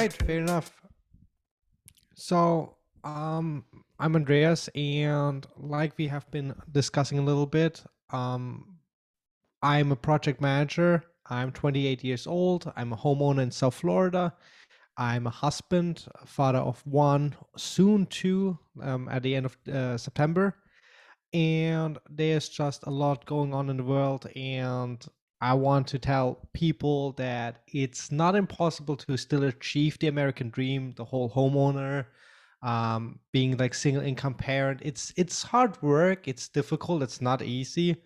right, fair enough. So, I'm Andreas, and like we have been discussing a little bit, I'm a project manager. I'm 28 years old. I'm a homeowner in South Florida. I'm a husband, a father of one, soon two, at the end of September. And there's just a lot going on in the world, and I want to tell people that it's not impossible to still achieve the American dream, the whole homeowner, being like single income parent. It's hard work, it's difficult, it's not easy,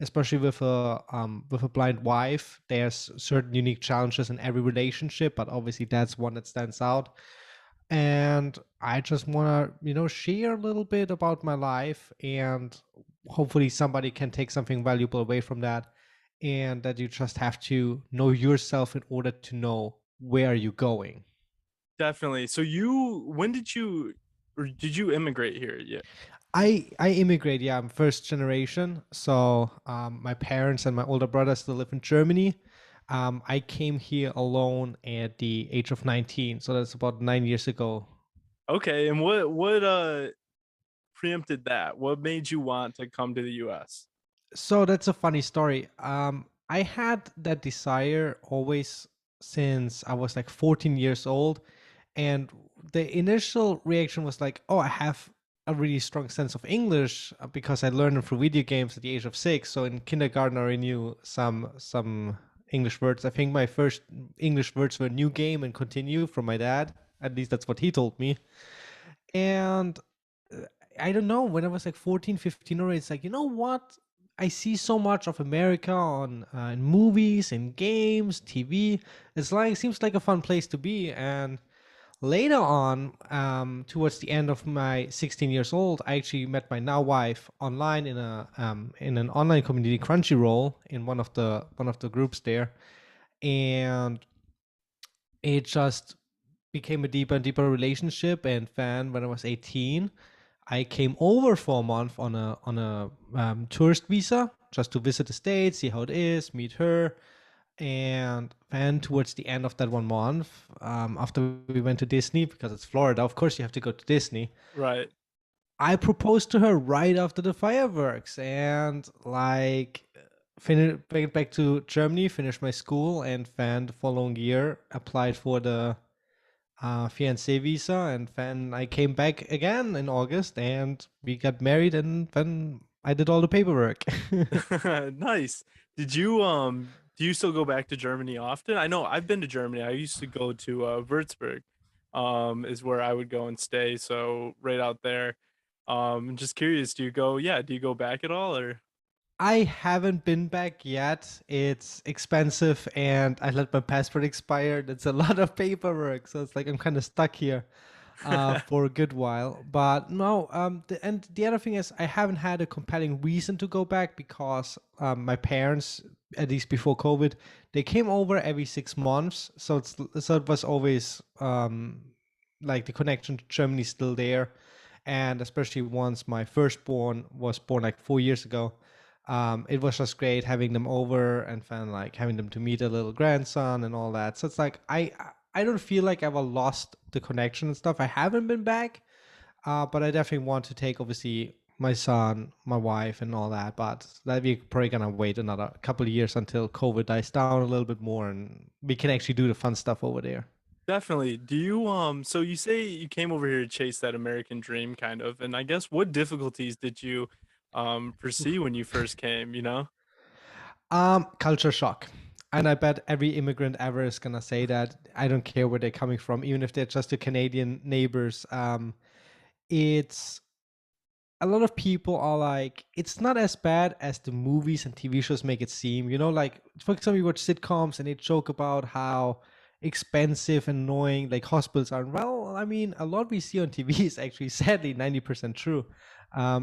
especially with a blind wife. There's certain unique challenges in every relationship, but obviously that's one that stands out. And I just want to, share a little bit about my life, and hopefully somebody can take something valuable away from that, and that you just have to know yourself in order to know where you're going. Definitely. So when did you, or did you immigrate here? Yeah. I immigrate. Yeah, I'm first generation. So my parents and my older brother still live in Germany. I came here alone at the age of 19, so that's about 9 years ago. Okay. And what preempted that? What made you want to come to the US? So that's a funny story. I had that desire always since I was like 14 years old. And the initial reaction was like, oh, I have a really strong sense of English because I learned it through video games at the age of 6. So in kindergarten, I already knew some English words. I think my first English words were new game and continue from my dad. At least that's what he told me. And I don't know, when I was like 14, 15, or it's like, you know what? I see so much of America on in movies, in games, TV. It's like, seems like a fun place to be. And later on, towards the end of my 16 years old, I actually met my now wife online in an online community, Crunchyroll, in one of the groups there, and it just became a deeper and deeper relationship. And then when I was 18, I came over for a month on a tourist visa just to visit the states, see how it is, meet her. And then towards the end of that 1 month, after we went to Disney, because it's Florida, of course you have to go to Disney. Right. I proposed to her right after the fireworks, and like back to Germany, finished my school, and then the following year applied for the fiance visa, and then I came back again in August, and we got married, and then I did all the paperwork. Nice. Do you still go back to Germany often? I know I've been to Germany. I used to go to Würzburg, is where I would go and stay. So right out there. Just curious, do you go back at all or? I haven't been back yet. It's expensive, and I let my passport expire. It's a lot of paperwork, so it's like I'm kind of stuck here for a good while. But no, and the other thing is, I haven't had a compelling reason to go back because my parents, at least before COVID, they came over every 6 months. So it was always like the connection to Germany is still there, and especially once my firstborn was born like 4 years ago. It was just great having them over, and then like having them to meet a little grandson and all that. So it's like I don't feel like I've lost the connection and stuff. I haven't been back, but I definitely want to take obviously my son, my wife, and all that. But that we're probably gonna wait another couple of years until COVID dies down a little bit more, and we can actually do the fun stuff over there. Definitely. So you say you came over here to chase that American dream kind of, and I guess what difficulties did you foresee when you first came, you know? Culture shock. And I bet every immigrant ever is gonna say that. I don't care where they're coming from, even if they're just the Canadian neighbors. It's a lot of people are like, it's not as bad as the movies and TV shows make it seem. Like for example, you watch sitcoms and they joke about how expensive and annoying like hospitals are. Well, I mean, a lot we see on TV is actually sadly 90% true.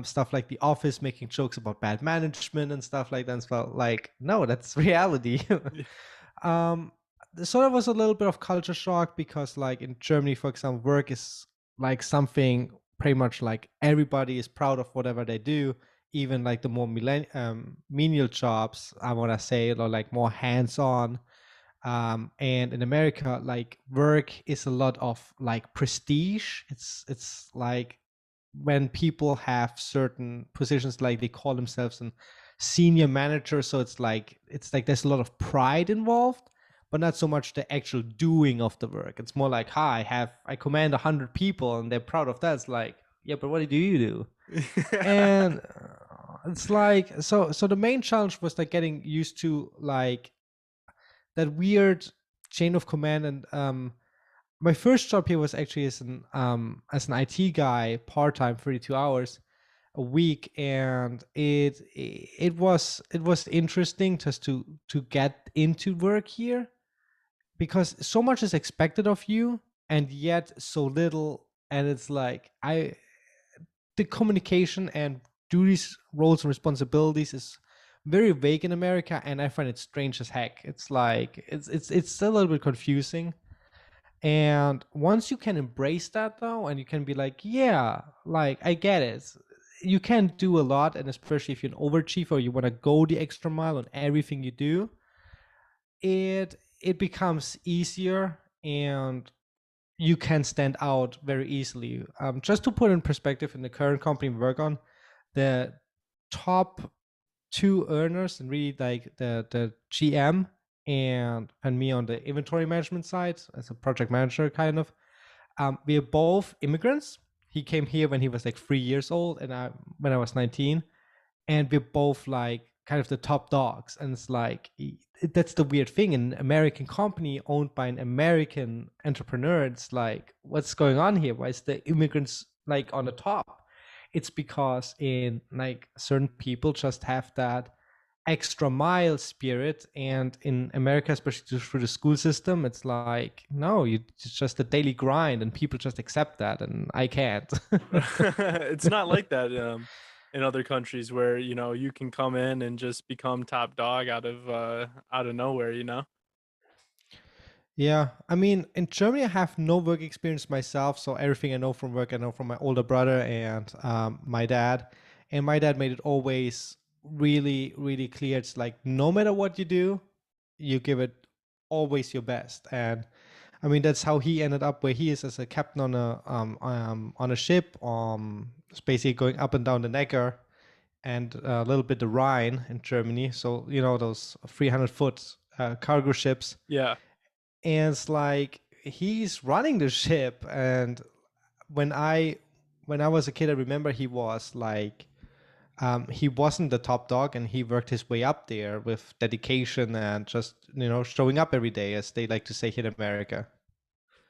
Stuff like The Office making jokes about bad management and stuff like that. And well, like, no, that's reality. um, so there was a little bit of culture shock because, like in Germany, for example, work is like something pretty much like everybody is proud of whatever they do, even like the more menial jobs, I want to say, or like more hands-on. And in America, like work is a lot of like prestige. It's like when people have certain positions, like they call themselves a senior manager. So it's like there's a lot of pride involved, but not so much the actual doing of the work. It's more like, hi, I command 100 people, and they're proud of that. It's like, yeah, but what do you do? And it's like, so the main challenge was like getting used to like that weird chain of command. And my first job here was actually as an IT guy, part-time, 32 hours a week. And it was interesting just to get into work here, because so much is expected of you and yet so little. And it's like, I the communication and duties, roles, and responsibilities is very vague in America, and I find it strange as heck. It's like it's still a little bit confusing. And once you can embrace that though, and you can be like, yeah, like I get it. You can do a lot, and especially if you're an overachiever or you want to go the extra mile on everything you do, it becomes easier, and you can stand out very easily. Just to put in perspective, in the current company we work on, the top two earners, and really like the GM and me on the inventory management side as a project manager, kind of. We are both immigrants. He came here when he was like 3 years old, and I when I was 19, and we're both like kind of the top dogs. And it's like, that's the weird thing, an American company owned by an American entrepreneur. It's like, what's going on here? Why is the immigrants like on the top? It's because in like certain people just have that extra mile spirit, and in America, especially through the school system, it's like, no, it's just a daily grind, and people just accept that, and I can't. It's not like that in other countries where, you can come in and just become top dog out of nowhere, you know? Yeah, I mean, in Germany, I have no work experience myself, so everything I know from work, I know from my older brother and my dad. And my dad made it always really, really clear. It's like, no matter what you do, you give it always your best. And I mean, that's how he ended up where he is, as a captain on a ship. It's basically going up and down the Neckar and a little bit the Rhine in Germany. So those 300-foot cargo ships. Yeah. And it's like he's running the ship. And when I was a kid, I remember he was like, he wasn't the top dog, and he worked his way up there with dedication and just showing up every day, as they like to say here in America.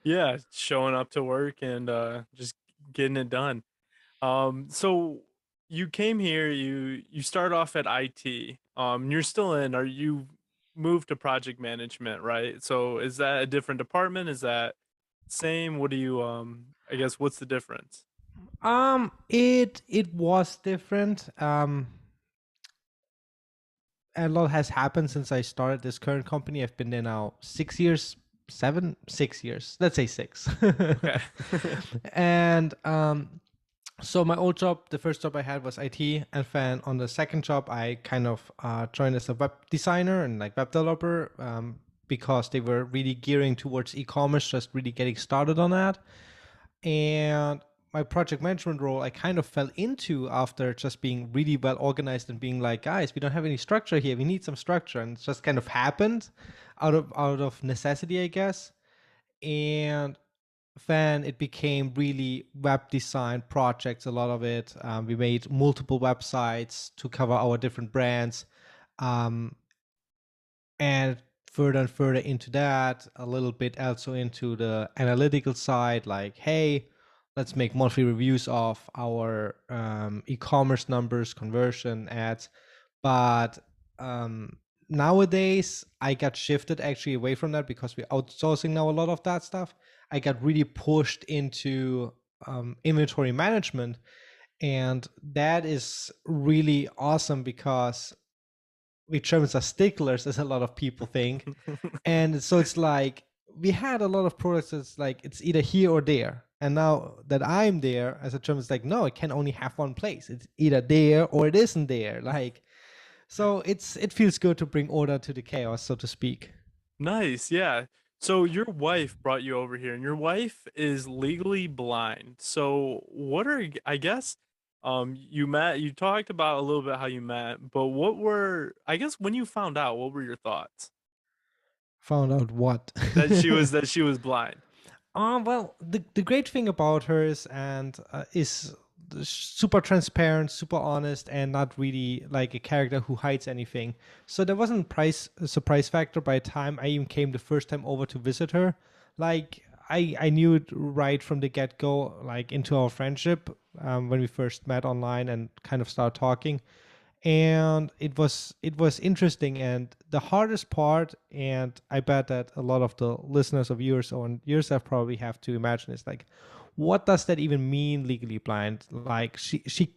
Yeah, showing up to work and just getting it done. So you came here, you start off at IT. You're still in, are you moved to project management, right? So is that a different department? Is that same? What do you I guess what's the difference? It was different. A lot has happened since I started this current company. I've been there now 6 years, 6 years. Let's say six. Okay. And so my old job, the first job I had was IT, and then on the second job, I kind of joined as a web designer and like web developer, because they were really gearing towards e-commerce, just really getting started on that. And my project management role, I kind of fell into after just being really well organized and being like, guys, we don't have any structure here. We need some structure, and it just kind of happened out of necessity, I guess. And then it became really web design projects, a lot of it. We made multiple websites to cover our different brands. Um, and further into that, a little bit also into the analytical side, like, hey, let's make monthly reviews of our e-commerce numbers, conversion ads. But nowadays, I got shifted actually away from that, because we're outsourcing now a lot of that stuff. I got really pushed into inventory management, and that is really awesome, because we Germans are sticklers, as a lot of people think. And so it's like, we had a lot of products that's like, it's either here or there. And now that I'm there, as a German, it's like, no, it can only have one place. It's either there or it isn't there. Like, so it feels good to bring order to the chaos, so to speak. Nice, yeah. So your wife brought you over here, and your wife is legally blind. So what are I guess you met you talked about a little bit how you met, but what were I guess when you found out, what were your thoughts? Found out what? That she was blind. Well, the great thing about her is super transparent, super honest, and not really like a character who hides anything. So there wasn't a surprise factor by the time I even came the first time over to visit her. Like I knew it right from the get go, like into our friendship when we first met online and kind of started talking, and it was interesting. And the hardest part, and I bet that a lot of the listeners of yours or yourself probably have to imagine, is like, what does that even mean, legally blind? Like she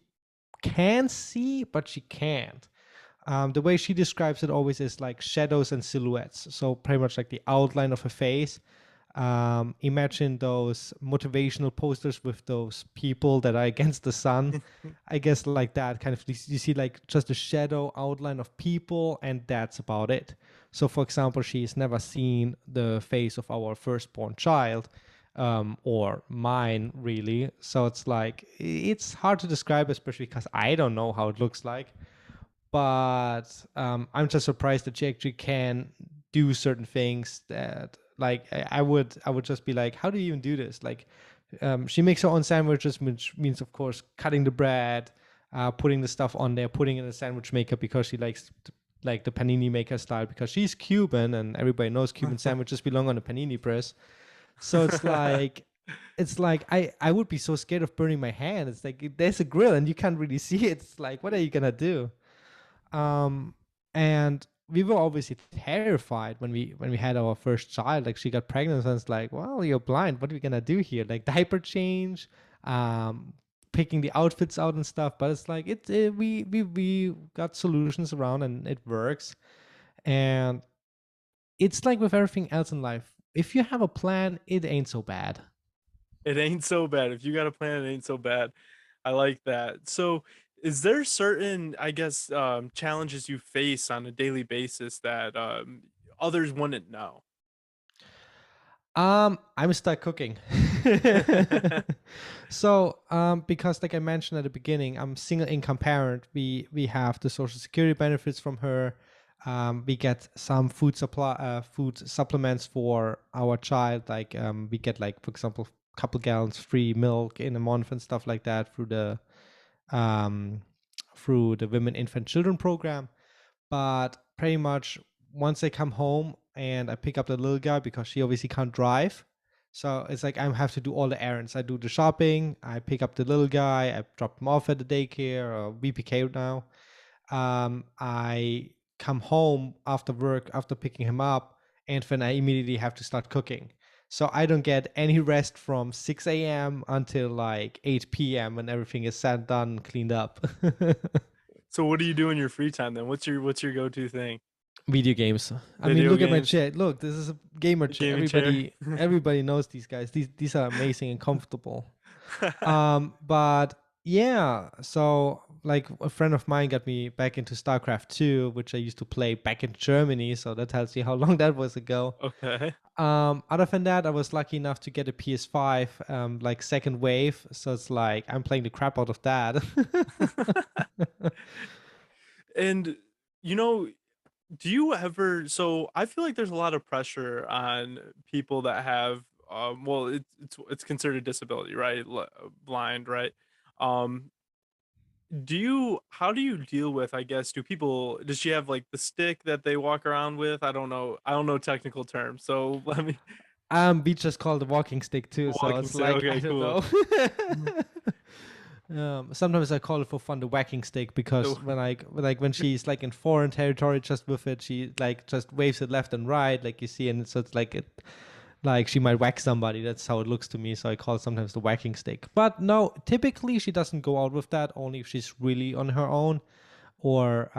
can see but she can't. The way she describes it always is like shadows and silhouettes, so pretty much like the outline of a face. Imagine those motivational posters with those people that are against the sun. I guess like that kind of, you see like just a shadow outline of people, and that's about it. So, for example, she's never seen the face of our firstborn child, or mine, really. So it's like it's hard to describe, especially because I don't know how it looks like. But I'm just surprised that she actually can do certain things that, like, I would just be like, how do you even do this? Like, she makes her own sandwiches, which means, of course, cutting the bread, putting the stuff on there, putting it in a sandwich maker because she likes like the panini maker style, because she's Cuban and everybody knows Cuban sandwiches belong on a panini press. So it's like I would be so scared of burning my hand. It's like there's a grill and you can't really see it. It's like, what are you gonna do? um and we were obviously terrified when we had our first child. Like, she got pregnant and it's like, well, you're blind, what are we gonna do here? Like, diaper change, um picking the outfits out and stuff. But it's like we got solutions around and it works. And it's like with everything else in life, if you have a plan, it ain't so bad. It ain't so bad. If you got a plan, it ain't so bad. I like that. So, is there certain, I guess, challenges you face on a daily basis that others wouldn't know? I'm stuck cooking. So, because like I mentioned at the beginning, I'm single income parent. We have the social security benefits from her. We get some food supplements for our child. Like, we get, like, for example, a couple gallons free milk in a month and stuff like that um through the Women, Infant, Children program. But pretty much once I come home and I pick up the little guy, because she obviously can't drive. So it's like I have to do all the errands. I do the shopping, I pick up the little guy, I drop him off at the daycare or VPK now. I come home after work after picking him up, and then I immediately have to start cooking. So I don't get any rest from 6 a.m. until like 8 p.m. when everything is sat done, cleaned up. So, what do you do in your free time then? What's your go-to thing? Video games. I mean, Video look at my games, chair. Look, this is a gamer chair. gaming chair. Everybody knows these guys. These are amazing and comfortable. But yeah, so like a friend of mine got me back into StarCraft 2, which I used to play back in Germany. So that tells you how long that was ago. Okay. Other than that, I was lucky enough to get a PS5, like second wave. So it's like I'm playing the crap out of that. And you know, do you ever so I feel like there's a lot of pressure on people that have well it's considered a disability, right? Blind, right? Um do you how do you deal with, I guess, do people does she have like the stick that they walk around with? I don't know. I don't know technical terms. So let me We just call the walking stick too, so walking it's say like, I okay, don't cool. know. Sometimes I call it for fun the whacking stick, because So, when she's like in foreign territory, just with it, she like just waves it left and right, like you see, and so it's like like she might whack somebody. That's how it looks to me. So I call it sometimes the whacking stick. But no, typically she doesn't go out with that. Only if she's really on her own, or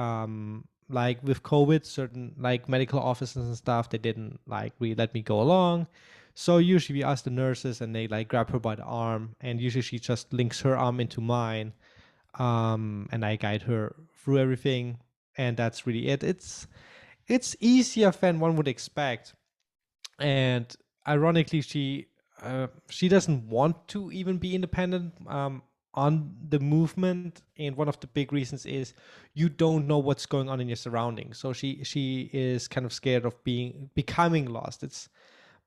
like with COVID, certain like medical offices and stuff, they didn't like really let me go along. So usually we ask the nurses and they like grab her by the arm, and usually she just links her arm into mine, and I guide her through everything, and that's really it. it's easier than one would expect. And ironically, she doesn't want to even be independent on the movement. And one of the big reasons is you don't know what's going on in your surroundings. So she is kind of scared of becoming lost. It's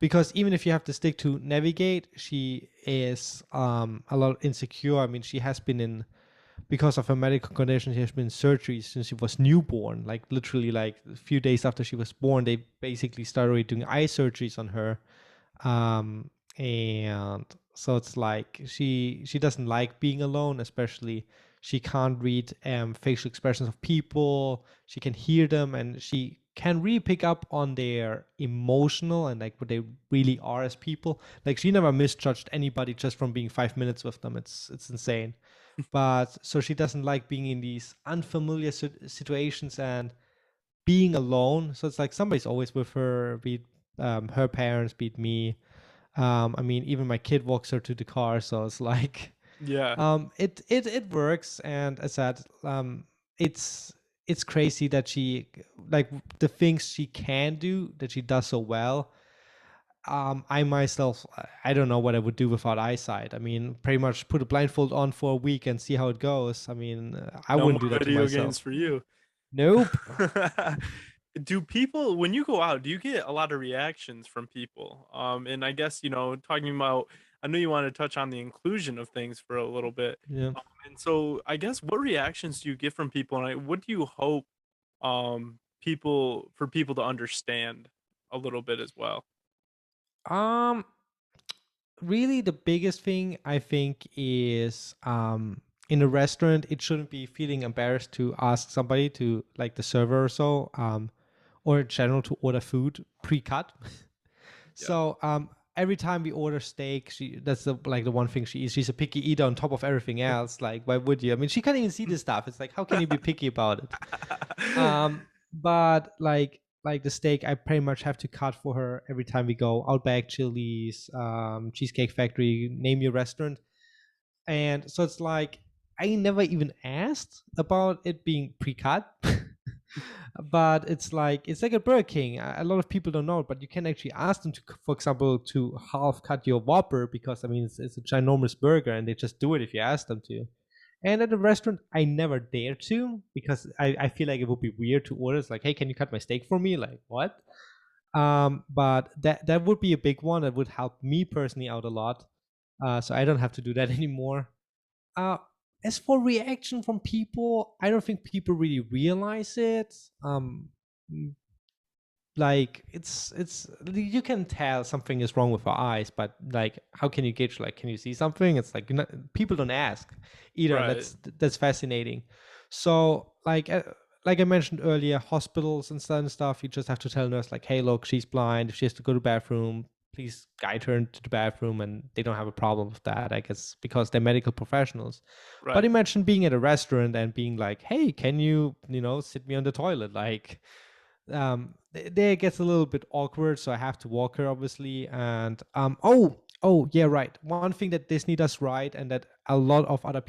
because even if you have to stick to navigate, she is a lot insecure. I mean, she has been in because of her medical condition. She has been in surgery since she was newborn. Like literally, like a few days after she was born, they basically started doing eye surgeries on her. And so it's like she doesn't like being alone, especially she can't read facial expressions of people. She can hear them, and she can really pick up on their emotional and like what they really are as people. Like she never misjudged anybody just from being 5 minutes with them. It's insane. But so she doesn't like being in these unfamiliar situations and being alone. So it's like somebody's always with her, be it her parents, be it me. I mean, even my kid walks her to the car, so it's like Yeah. it works. And as I said, it's it's crazy that she like the things she can do that she does so well. I myself, I don't know what I would do without eyesight. I mean, pretty much put a blindfold on for a week and see how it goes. I mean, I No wouldn't do more that to video myself. games for you. Nope. Do people, when you go out, do you get a lot of reactions from people? And I guess, talking about, I know you want to touch on the inclusion of things for a little bit. Yeah. And so I guess what reactions do you get from people, and what do you hope people to understand a little bit as well? Um, really the biggest thing I think is in a restaurant it shouldn't be feeling embarrassed to ask somebody to like the server or so or in general to order food pre-cut. Yeah. So every time we order steak, she that's like the one thing she eats. She's a picky eater on top of everything else. Like why would you? I mean, she can't even see this stuff. It's like how can you be picky about it? But like the steak, I pretty much have to cut for her every time we go. Outback, Chili's, Cheesecake Factory, name your restaurant. And so it's like I never even asked about it being pre-cut. But it's like a Burger King. A lot of people don't know, but you can actually ask them to, for example, to half cut your Whopper because I mean it's a ginormous burger, and they just do it if you ask them to. And at the restaurant, I never dare to because I feel like it would be weird to order. It's like, hey, can you cut my steak for me? Like what? But that would be a big one. That would help me personally out a lot. So I don't have to do that anymore. Uh, as for reaction from people, I don't think people really realize it. Like it's you can tell something is wrong with our eyes, but like how can you gauge, like can you see something? It's like people don't ask either, and Right. that's fascinating. So like I mentioned earlier, hospitals and stuff, you just have to tell a nurse like, hey, look, she's blind. If she has to go to the bathroom, please guide her into the bathroom, and they don't have a problem with that, I guess, because they're medical professionals. But Right. imagine being at a restaurant and being like, hey, can you sit me on the toilet? Like there it gets a little bit awkward, so I have to walk her obviously. And oh yeah, right, one thing that Disney does right and that a lot of other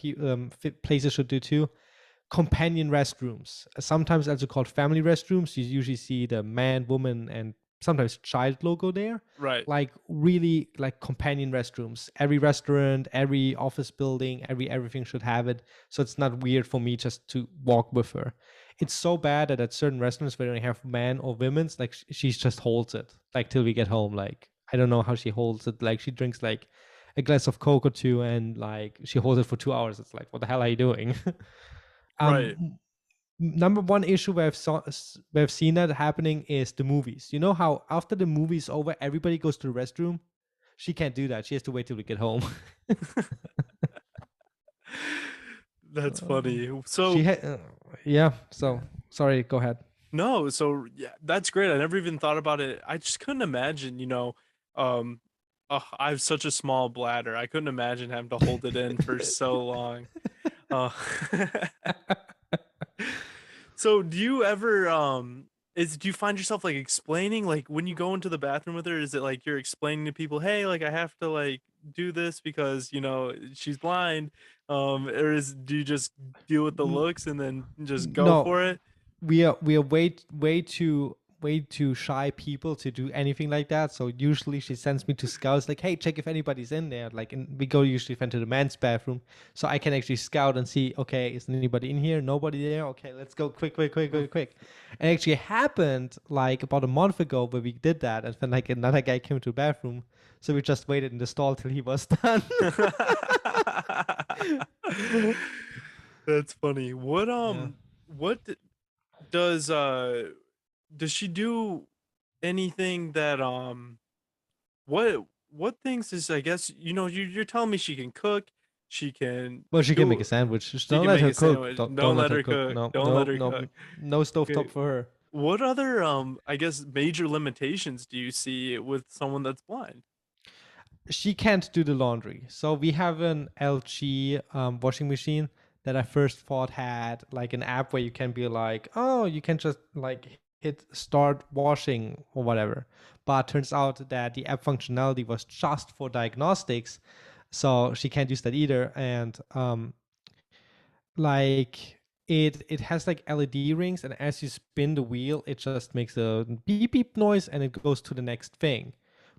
places should do too: companion restrooms, sometimes also called family restrooms. You usually see the man, woman, and sometimes child logo there. Right. Like really like companion restrooms. Every restaurant, every office building, everything should have it. So it's not weird for me just to walk with her. It's so bad that at certain restaurants where they have men or women's, like she just holds it like till we get home. Like I don't know how she holds it. Like she drinks like a glass of Coke or two, and like she holds it for 2 hours. It's like, what the hell are you doing? Right. Number one issue where I've seen that happening is the movies. You know how after the movie's over, everybody goes to the restroom. She can't do that. She has to wait till we get home. That's funny. she So had, yeah. So sorry. Go ahead. no, so yeah, that's great. I never even thought about it. I just couldn't imagine, um, I have such a small bladder. I couldn't imagine having to hold it in for so long. Uh, so do you ever do you find yourself like explaining, like when you go into the bathroom with her, is it like you're explaining to people, hey, like I have to like do this because she's blind, or do you just deal with the N- looks and then just go no, for it? we are way too way too shy people to do anything like that. So usually she sends me to scouts like, hey, check if anybody's in there. Like, and we go usually then to the men's bathroom, so I can actually scout and see, okay, is anybody in here? Nobody there. Okay, let's go quick, quick, quick, quick, quick. And it actually happened like about a month ago where we did that, and then like another guy came to the bathroom, so we just waited in the stall till he was done. That's funny. Yeah. What does does she do anything that what things is, I guess, you're telling me she can cook, she can Well, she can make a do sandwich. Just she don't can let make her a cook. sandwich. Don't Don't let let her her cook. cook. No, Don't let no, her no, cook. no stovetop Okay. for her. What other I guess major limitations do you see with someone that's blind? She can't do the laundry. So we have an LG washing machine that I first thought had like an app where you can be like, oh, you can just like hit start washing or whatever. But turns out that the app functionality was just for diagnostics, so she can't use that either. And like it has like LED rings, and as you spin the wheel, it just makes a beep beep noise, and it goes to the next thing.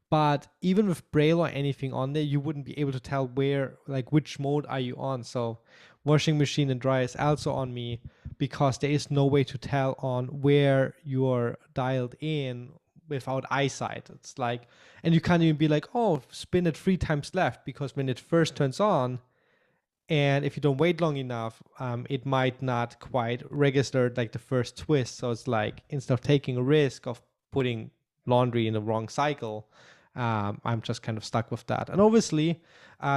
But even with braille or anything on there, you wouldn't be able to tell where, like, which mode are you on. So washing machine and dryer is also on me, because there is no way to tell on where you're dialed in without eyesight. It's like, and you can't even be like, oh, spin it 3 times left, because when it first turns on, and if you don't wait long enough, it might not quite register like the first twist. So it's like, instead of taking a risk of putting laundry in the wrong cycle, I'm just kind of stuck with that. And obviously,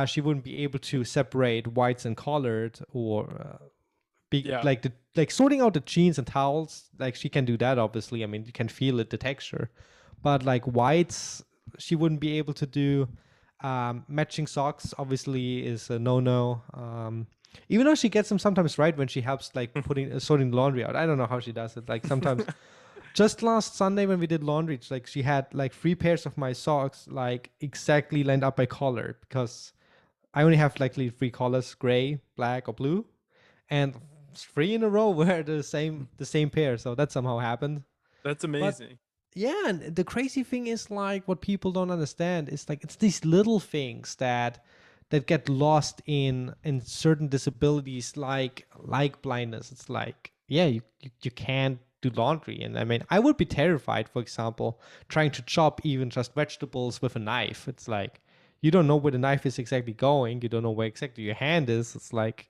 she wouldn't be able to separate whites and colored, or be Yeah. like like sorting out the jeans and towels. Like, she can do that. Obviously, I mean, you can feel it, the texture, but like whites, she wouldn't be able to do. Matching socks obviously is a no. Even though she gets them sometimes right when she helps like putting sorting the laundry out. I don't know how she does it. Like sometimes, just last Sunday when we did laundry, it's like she had like 3 pairs of my socks like exactly lined up by color, because I only have like 3 colors: gray, black, or blue, and 3 in a row were the same pair. So that somehow happened. That's But amazing. yeah, and the crazy thing is, like, what people don't understand is like it's these little things that get lost in certain disabilities, like blindness. It's like, yeah, you can't do laundry. And I mean, I would be terrified, for example, trying to chop even just vegetables with a knife. It's like, you don't know where the knife is exactly going, you don't know where exactly your hand is. It's like,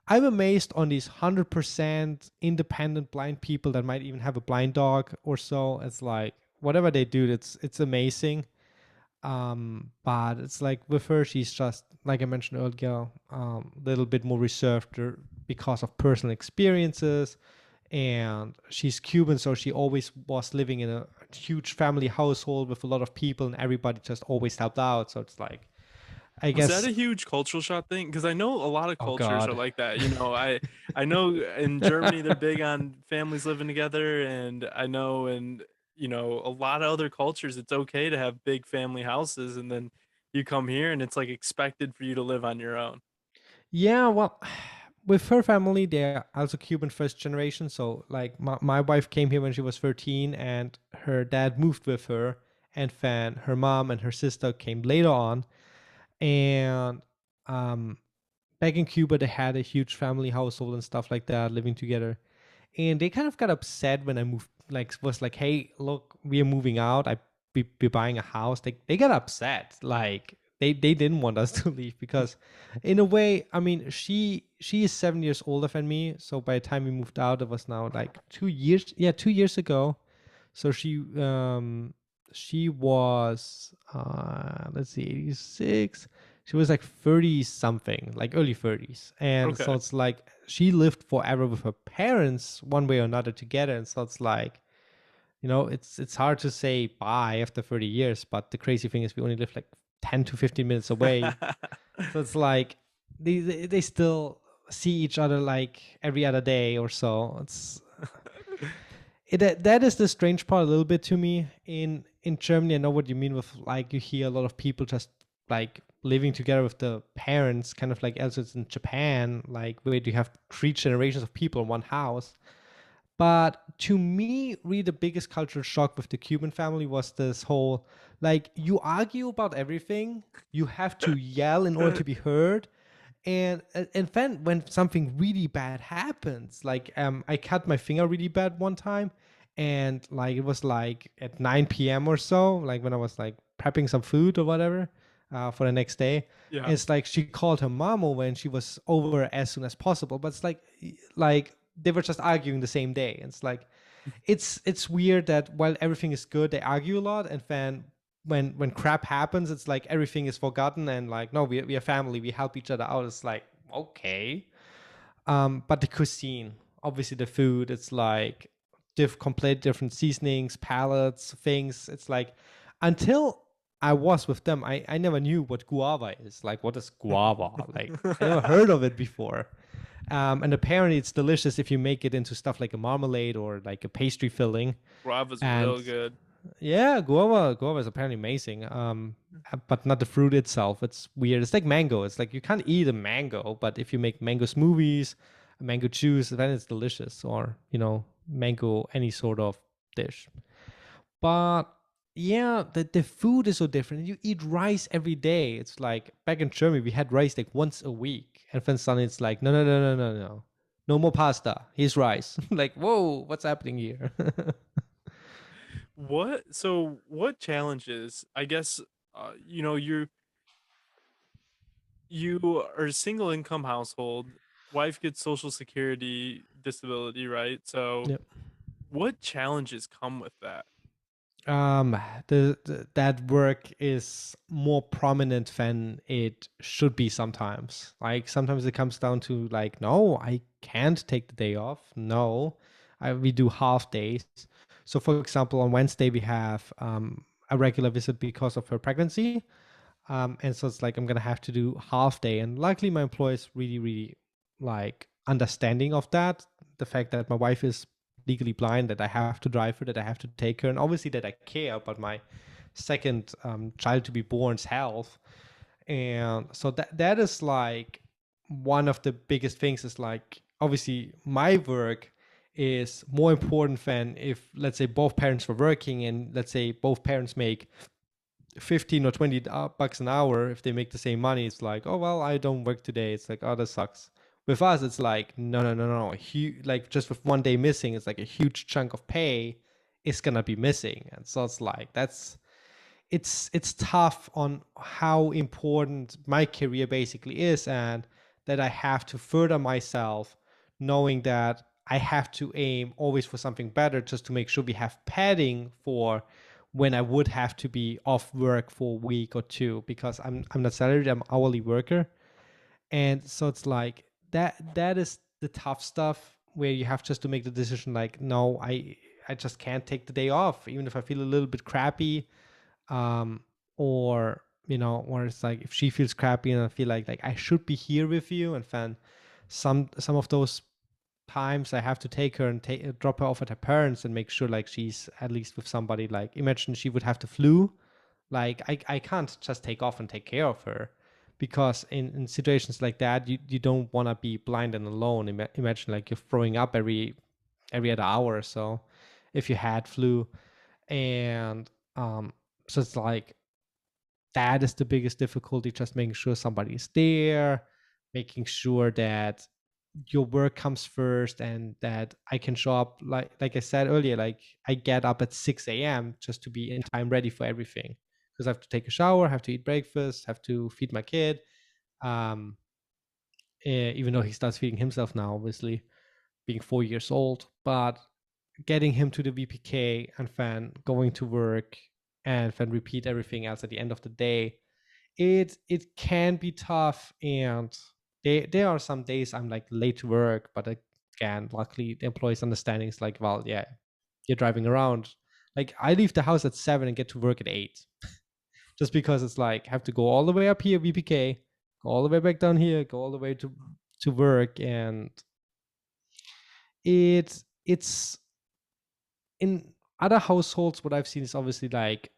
I'm amazed on these 100% independent blind people that might even have a blind dog or so. It's like, whatever they do, it's amazing. But it's like with her, she's just, like I mentioned earlier, a little bit more reserved, because of personal experiences. And she's Cuban, so she always was living in a huge family household with a lot of people, and everybody just always helped out. So it's like, I Was that guess, a huge cultural shock thing? Because I know a lot of oh cultures are God. like that. I know in Germany they're big on families living together, and I know in a lot of other cultures it's okay to have big family houses, and then you come here and it's like expected for you to live on your own. Yeah, well, with her family, they're also Cuban first generation. So, like, my wife came here when she was 13, and her dad moved with her. And then her mom and her sister came later on. And um, back in Cuba, they had a huge family household and stuff like that, living together. And they kind of got upset when I moved, like, was like, hey, look, we are moving out. Be buying a house. They got upset. Like, they didn't want us to leave, because in a way, I mean, she is 7 years older than me. So by the time we moved out, it was now like 2 years. Yeah, 2 years ago. So she was let's see, 86. She was like 30 something, like early 30s. And so Okay. it's like she lived forever with her parents one way or another together. And so it's like, it's hard to say bye after 30 years, but the crazy thing is we only live like 10 to 15 minutes away. So it's like they still see each other like every other day or so. That is the strange part a little bit to me in Germany. I know what you mean with, like, you hear a lot of people just like living together with the parents, kind of like, as it's in Japan, like where you have 3 generations of people in one house. But to me, really the biggest cultural shock with the Cuban family was this whole, like, you argue about everything, you have to yell in order to be heard. And then when something really bad happens, like I cut my finger really bad one time, and like it was like at 9 p.m. or so, like when I was like prepping some food or whatever for the next day. Yeah. And it's like she called her mom over, and she was over as soon as possible. But it's like they were just arguing the same day. It's like it's weird that while everything is good, they argue a lot, and then when crap happens, it's like everything is forgotten, and like, no, we are family, we help each other out. It's like, okay. But the cuisine, obviously the food, it's like complete different seasonings, palettes, things. It's like, until I was with them, I never knew what guava is. Like, what is guava? Like, I never heard of it before. And apparently it's delicious if you make it into stuff like a marmalade or like a pastry filling. Guava's And real good. yeah, guava is apparently amazing. But not the fruit itself. It's weird. It's like mango. It's like you can't eat a mango, but if you make mango smoothies, mango juice, then it's delicious. Or mango any sort of dish. But yeah, the food is so different. You eat rice every day. It's like back in Germany, we had rice like once a week. And then suddenly it's like, no, no, no, no, no, no. No more pasta. Here's rice. Like, whoa, what's happening here? What challenges, I guess, you are a single income household, wife gets social security disability, right? So Yep. what challenges come with that? um that work is more prominent than it should be sometimes. Like sometimes it comes down to like, no, I can't take the day off. No, we do half days. So for example, on Wednesday we have a regular visit because of her pregnancy. And so it's like I'm gonna have to do half day, and luckily my employer is really, really like understanding of that. The fact that my wife is legally blind, that I have to drive her, that I have to take her, and obviously that I care about my second child to be born's health. And so that is like one of the biggest things. Is like obviously my work is more important than if, let's say, both parents were working, and let's say both parents make 15 or 20 bucks an hour. If they make the same money, it's like, oh well, I don't work today. It's like, oh, that sucks. With us, it's like, no, no, no, no, like just with one day missing, it's like a huge chunk of pay is gonna be missing. And so it's like, it's tough on how important my career basically is, and that I have to further myself, knowing that I have to aim always for something better, just to make sure we have padding for when I would have to be off work for a week or two, because I'm not salaried, I'm hourly worker. And so it's like that is the tough stuff, where you have just to make the decision like, no, I just can't take the day off even if I feel a little bit crappy. um or it's like if she feels crappy and I feel like I should be here with you, and then some of those times I have to take her and drop her off at her parents and make sure like she's at least with somebody. Like imagine she would have the flu, like I can't just take off and take care of her, because in situations like that you don't want to be blind and alone. Imagine like you're throwing up every other hour or so if you had flu. And so it's like that is the biggest difficulty, just making sure somebody is there, making sure that your work comes first, and that I can show up, like I said earlier, like I get up at 6 a.m. just to be in time ready for everything, because I have to take a shower, have to eat breakfast, have to feed my kid. um Even though he starts feeding himself now, obviously being 4 years old. But getting him to the VPK and then going to work and then repeat everything else at the end of the day, it can be tough. And there are some days I'm like late to work, but again, luckily the employees understanding is like, well, yeah, you're driving around. Like I leave the house at 7 and get to work at 8, just because it's like I have to go all the way up here VPK, go all the way back down here, go all the way to work. And it's in other households, what I've seen is obviously like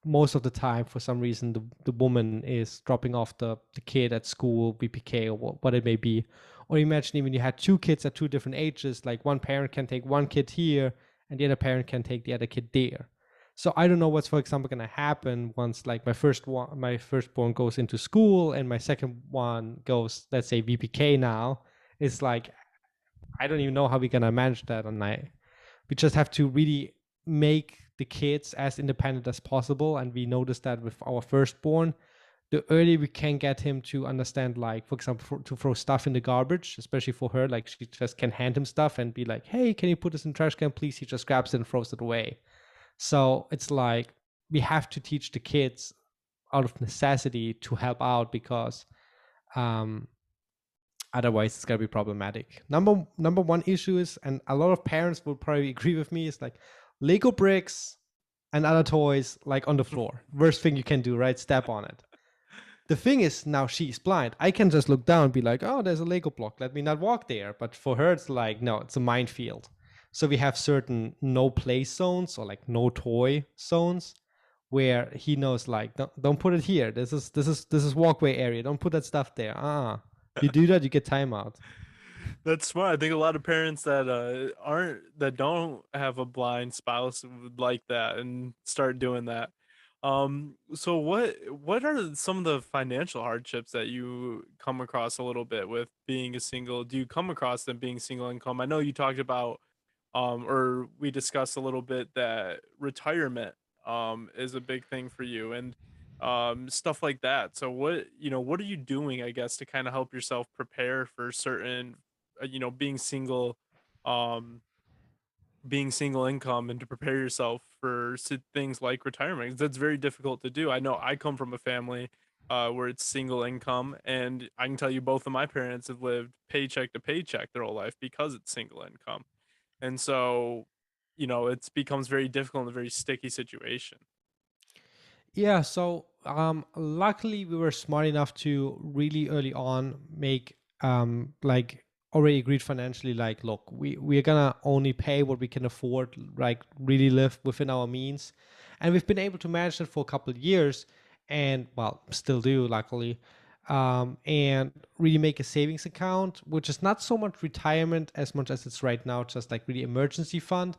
most of the time, for some reason, the woman is dropping off the kid at school, BPK, or what it may be. Or imagine even you had two kids at two different ages, like one parent can take one kid here and the other parent can take the other kid there. So I don't know what's, for example, going to happen once like my firstborn goes into school and my second one goes, let's say, VPK now. It's like I don't even know how we're going to manage that. And we just have to really make the kids as independent as possible. And we noticed that with our firstborn, the earlier we can get him to understand, like, for example, to throw stuff in the garbage, especially for her, like she just can hand him stuff and be like, hey, can you put this in the trash can, please? He just grabs it and throws it away. So it's like we have to teach the kids out of necessity to help out because um, otherwise it's gonna be problematic. Number one issue is, and a lot of parents will probably agree with me, is like Lego bricks and other toys like on the floor. Worst thing you can do, right? Step on it. The thing is, now she's blind. I can just look down and be like, oh, there's a Lego block. Let me not walk there. But for her, it's like, no, it's a minefield. So we have certain no play zones or like no toy zones where he knows like don't put it here. This is walkway area. Don't put that stuff there. You do that, you get timeout. That's smart. I think a lot of parents that aren't that don't have a blind spouse would like that and start doing that. So what are some of the financial hardships that you come across a little bit with being a single? Do you come across them being single income? I know you talked about or we discussed a little bit that retirement is a big thing for you and stuff like that. So what are you doing, I guess, to kind of help yourself prepare for certain being single, um, being single income and to prepare yourself for things like retirement. That's very difficult to do. I know I come from a family where it's single income, and I can tell you both of my parents have lived paycheck to paycheck their whole life because it's single income. And so, it becomes very difficult and a very sticky situation. Yeah, so luckily we were smart enough to really early on make like already agreed financially, like, look, we're gonna only pay what we can afford, like really live within our means. And we've been able to manage it for a couple of years and well, still do, luckily. And really make a savings account, which is not so much retirement as much as it's right now just like really emergency fund,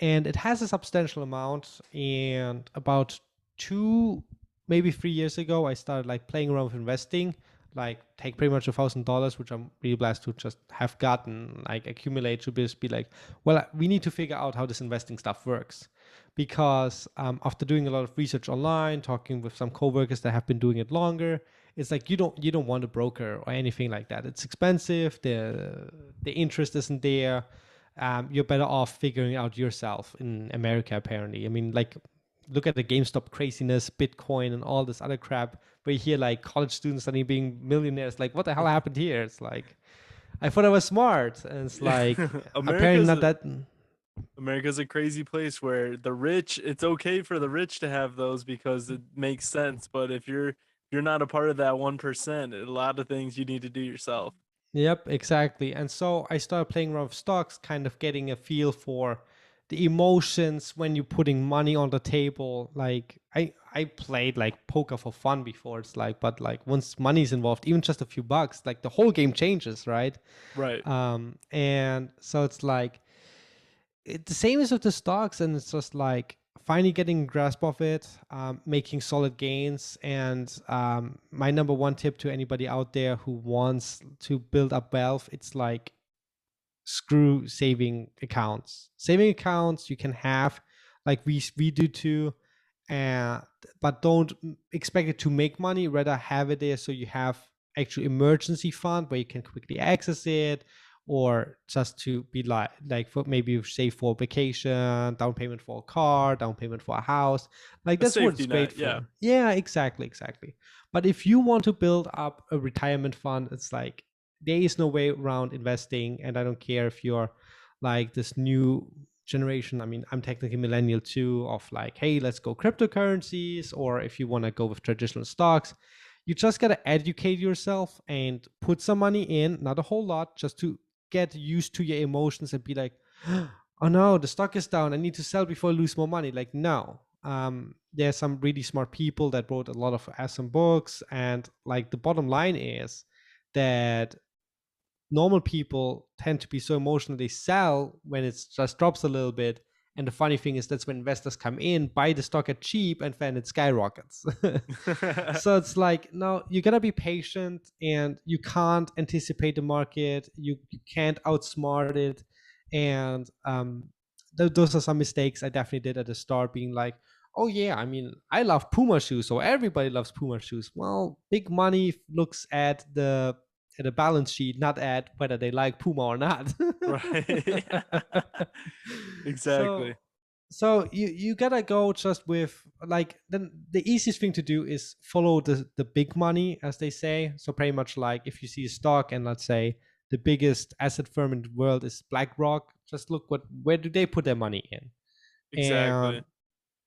and it has a substantial amount. And about 2 maybe 3 years ago I started like playing around with investing, like take pretty much $1,000, which I'm really blessed to just have gotten, like accumulate to just be like, well, we need to figure out how this investing stuff works. Because after doing a lot of research online, talking with some coworkers that have been doing it longer, it's like you don't want a broker or anything like that. It's expensive, the interest isn't there. You're better off figuring it out yourself in America, apparently. I mean, like, look at the GameStop craziness, Bitcoin, and all this other crap. Where you hear like college students suddenly being millionaires. Like, what the hell happened here? It's like, I thought I was smart, and it's like Yeah. apparently America's not that. America's a crazy place where the rich, it's okay for the rich to have those because it makes sense. But if you're not a part of that 1%, a lot of things you need to do yourself. Yep, exactly. And so I started playing around with stocks, kind of getting a feel for the emotions when you're putting money on the table. Like I played like poker for fun before. It's like, but like once money's involved, even just a few bucks, like the whole game changes, right? Right. And so it's like the same as with the stocks, and it's just like finally getting a grasp of it, making solid gains. And my number one tip to anybody out there who wants to build up wealth, it's like screw saving accounts. Saving accounts you can have, like we do too, uh, but don't expect it to make money. Rather have it there so you have actual emergency fund where you can quickly access it, or just to be like for maybe you save for vacation, down payment for a car, down payment for a house. Like A that's what it's safety great net. Yeah. for. Yeah, exactly. But if you want to build up a retirement fund, it's like there is no way around investing. And I don't care if you're like this new generation. I mean, I'm technically millennial too, of like, hey, let's go cryptocurrencies, or if you want to go with traditional stocks. You just got to educate yourself and put some money in, not a whole lot, just to get used to your emotions and be like, oh no, the stock is down, I need to sell before I lose more money. Like, no, there's some really smart people that wrote a lot of awesome books, and like the bottom line is that normal people tend to be so emotional they sell when it just drops a little bit. And the funny thing is that's when investors come in, buy the stock at cheap, and then it skyrockets. So it's like, no, you gotta be patient, and you can't anticipate the market. You can't outsmart it. And those are some mistakes I definitely did at the start, being like, oh yeah, I mean, I love Puma shoes, so everybody loves Puma shoes. Well, big money looks at the balance sheet, not at whether they like Puma or not. Right. so Exactly. you gotta go just with, like, then the easiest thing to do is follow the big money, as they say. So pretty much like if you see a stock and let's say the biggest asset firm in the world is BlackRock, just look where do they put their money in. Exactly. And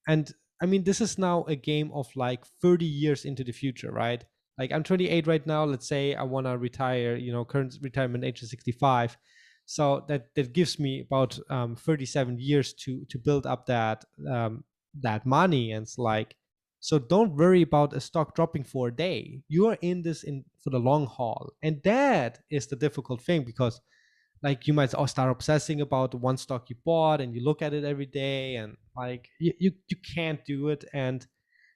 and I mean, this is now a game of like 30 years into the future, right? Like I'm 28 right now. Let's say I want to retire, current retirement age is 65. So that gives me about 37 years to build up that money. And it's like, so don't worry about a stock dropping for a day. You are in this in for the long haul, and that is the difficult thing, because like you might start obsessing about the one stock you bought, and you look at it every day, and like you can't do it. And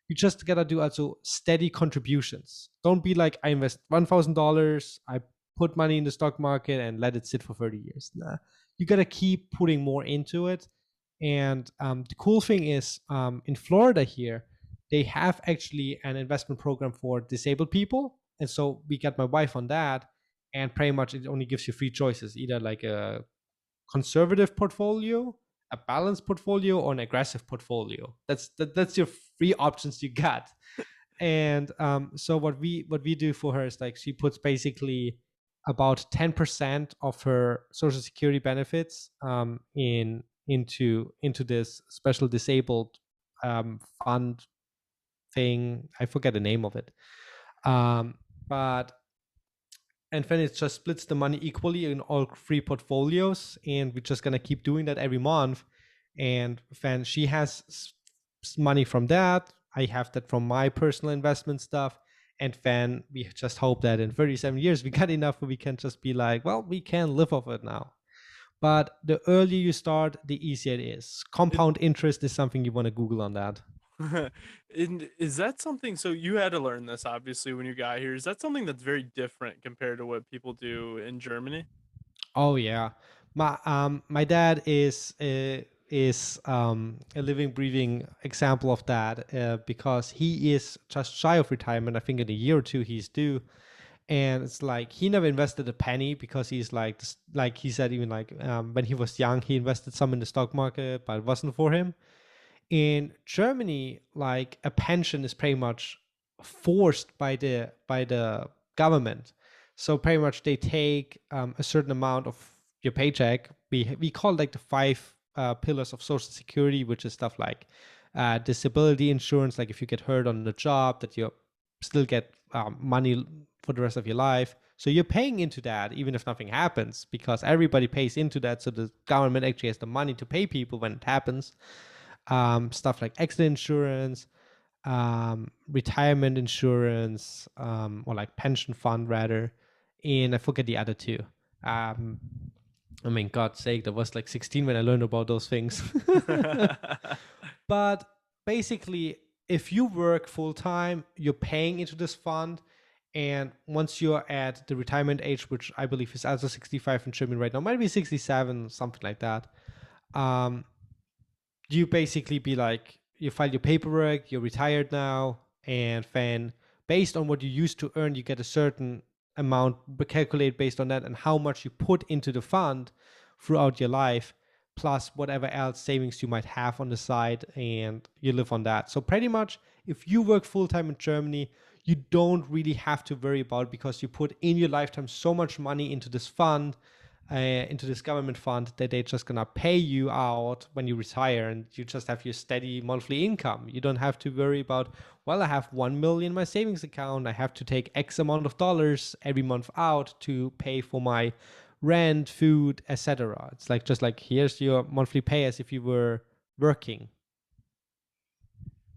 you just gotta do also steady contributions. Don't be like, I invest $1,000, I put money in the stock market and let it sit for 30 years. Nah, you gotta keep putting more into it. And the cool thing is, in Florida here, they have actually an investment program for disabled people. And so we got my wife on that. And pretty much it only gives you three choices: either like a conservative portfolio, a balanced portfolio, or an aggressive portfolio. That's your three options you got. And so what we do for her is, like, she puts basically about 10% of her social security benefits into this special disabled fund thing. I forget the name of it. But and then it just splits the money equally in all three portfolios, and we're just gonna keep doing that every month. And then she has money from that, I have that from my personal investment stuff, and then we just hope that in 37 years we got enough where we can just be like, well, we can live off it now. But the earlier you start, the easier it is. And Compound interest is something you want to Google on that. and is that something, so you had to learn this obviously when you got here. Is that something that's very different compared to what people do in Germany? Oh yeah, my dad is a living, breathing example of that, because he is just shy of retirement. I think in a year or two he's due, and it's like he never invested a penny, because he's like like he said, even like when he was young he invested some in the stock market, but it wasn't for him. In Germany, like a pension is pretty much forced by the government. So pretty much they take a certain amount of your paycheck. We call it like the five pillars of Social Security, which is stuff like disability insurance, like if you get hurt on the job, that you still get money for the rest of your life. So you're paying into that even if nothing happens, because everybody pays into that. So the government actually has the money to pay people when it happens. Stuff like accident insurance, retirement insurance, or like pension fund rather. And I forget the other two. Um, I mean, God's sake, that was like 16 when I learned about those things. But basically, if you work full time, you're paying into this fund. And once you're at the retirement age, which I believe is also 65 in Germany right now, might be 67, something like that. Um, you basically be like, you file your paperwork, you're retired now, and then based on what you used to earn, you get a certain amount, but calculate based on that and how much you put into the fund throughout your life, plus whatever else savings you might have on the side, and you live on that. So pretty much, if you work full time in Germany, you don't really have to worry about it, because you put in your lifetime so much money into this fund, into this government fund, that they're just gonna pay you out when you retire, and you just have your steady monthly income. You don't have to worry about, well, I have 1 million in my savings account, I have to take X amount of dollars every month out to pay for my rent, food, etc. It's like, just like, here's your monthly pay as if you were working.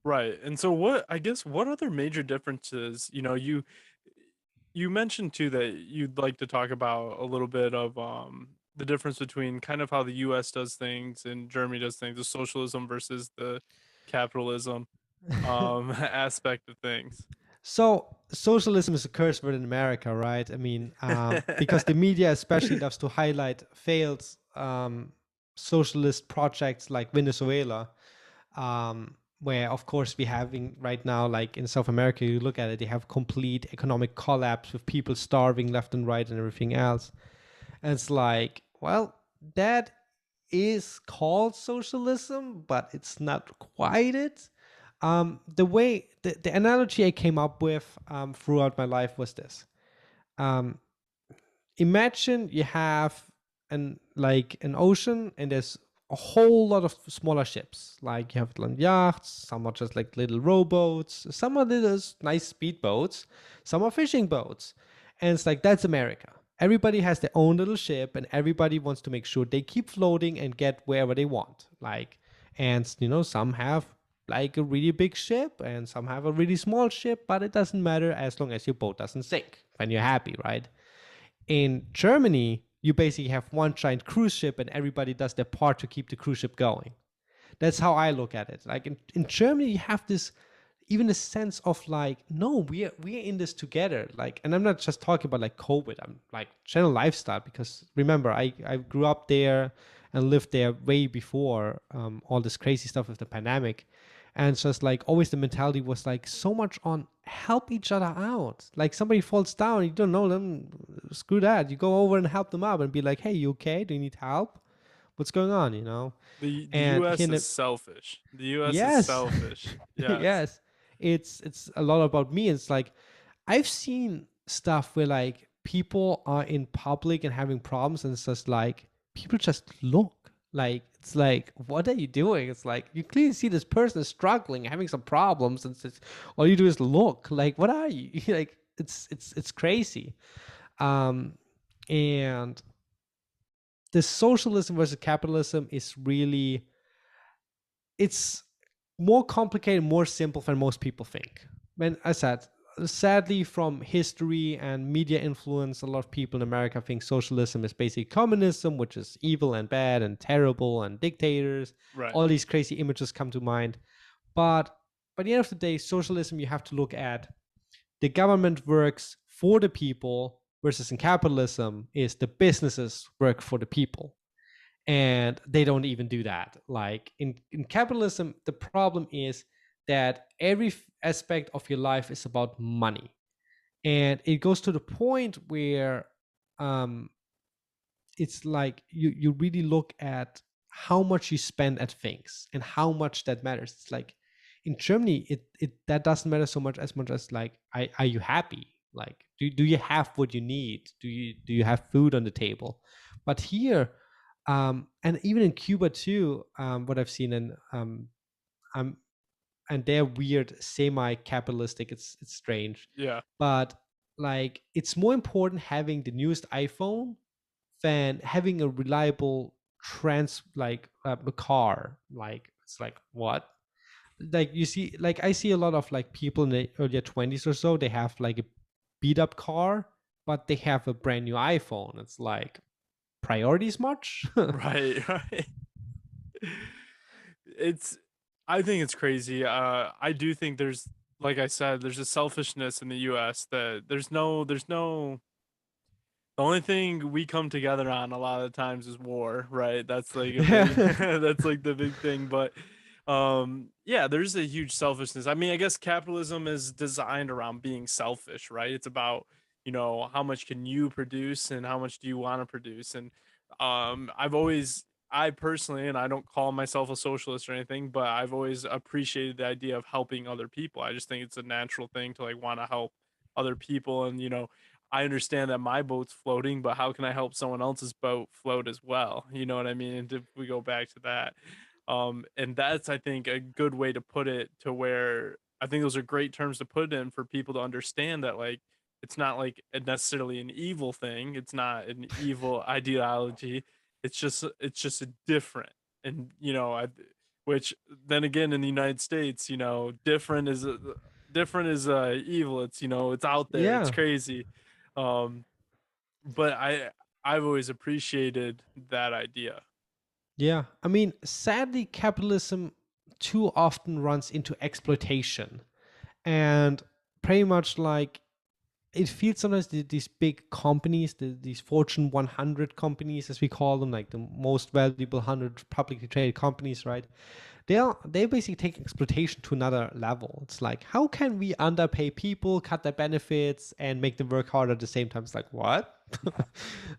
Right. And so what I guess what other major differences, you mentioned too that you'd like to talk about a little bit of the difference between kind of how the US does things and Germany does things, the socialism versus the capitalism aspect of things. So socialism is a curse word in America, right? I mean, because the media especially loves to highlight failed socialist projects like Venezuela, where of course we having right now, like in South America, you look at it, they have complete economic collapse with people starving left and right and everything else. And it's like, well, that is called socialism, but it's not quite it. The analogy I came up with throughout my life was this. Um, Imagine you have an ocean and there's a whole lot of smaller ships. Like you have little yachts, some are just like little rowboats, some are little nice speedboats, some are fishing boats. And it's like that's America. Everybody has their own little ship and everybody wants to make sure they keep floating and get wherever they want. Like, and some have like a really big ship and some have a really small ship, but it doesn't matter as long as your boat doesn't sink when you're happy, right? In Germany, you basically have one giant cruise ship and everybody does their part to keep the cruise ship going. That's how I look at it. Like in Germany, you have this even a sense of like, no, we're in this together. Like, and I'm not just talking about like COVID. I'm like general lifestyle because remember, I grew up there and lived there way before all this crazy stuff with the pandemic. And it's just like always the mentality was like so much on help each other out. Like somebody falls down, you don't know them, screw that. You go over and help them up and be like, hey, you okay? Do you need help? What's going on? The And here US in is the selfish. The US is yes, selfish. Yes. yes, it's a lot about me. It's like I've seen stuff where like people are in public and having problems, and it's just like people just look. Like it's like, what are you doing? It's like you clearly see this person is struggling, having some problems, and it's all you do is look. Like, what are you? Like it's crazy. Um, and the socialism versus capitalism is really it's more complicated, more simple than most people think. When I said, sadly, from history and media influence, a lot of people in America think socialism is basically communism, which is evil and bad and terrible and dictators. Right. All these crazy images come to mind. But by the end of the day, socialism, you have to look at the government works for the people versus in capitalism is the businesses work for the people and they don't even do that. Like in capitalism, the problem is that every aspect of your life is about money, and it goes to the point where um, it's like you really look at how much you spend at things and how much that matters. It's like in Germany, it that doesn't matter so much as like, are you happy? Like, do you have what you need? Do you have food on the table? But here, and even in Cuba too, what I've seen in um, and they're weird, semi-capitalistic. It's strange, Yeah. but like it's more important having the newest iPhone than having a reliable a car. Like it's like what? Like you see, like I see a lot of like people in the earlier 20s or so. They have like a beat up car, but they have a brand new iPhone. It's like priorities much. Right, right. It's I think it's crazy. I do think there's like I said, there's a selfishness in the US that there's no the only thing we come together on a lot of the times is war, right? That's like a big Yeah. that's like the big thing. But yeah, there's a huge selfishness. I mean, I guess capitalism is designed around being selfish, right? It's about, how much can you produce and how much do you want to produce. And I personally, and I don't call myself a socialist or anything, but I've always appreciated the idea of helping other people. I just think it's a natural thing to like want to help other people. And I understand that my boat's floating, but how can I help someone else's boat float as well? You know what I mean? And if we go back to that, and that's I think a good way to put it, to where I think those are great terms to put in for people to understand that like it's not like necessarily an evil thing. It's not an evil ideology. It's just a different, and which then again in the United States, different is evil. It's it's out there. It's Yeah. crazy. Um, but I've always appreciated that idea. Yeah. I mean, sadly, capitalism too often runs into exploitation. And pretty much like it feels sometimes these big companies, these Fortune 100 companies, as we call them, like the most valuable 100 publicly traded companies, right? They basically take exploitation to another level. It's like, how can we underpay people, cut their benefits, and make them work harder at the same time? It's like, what?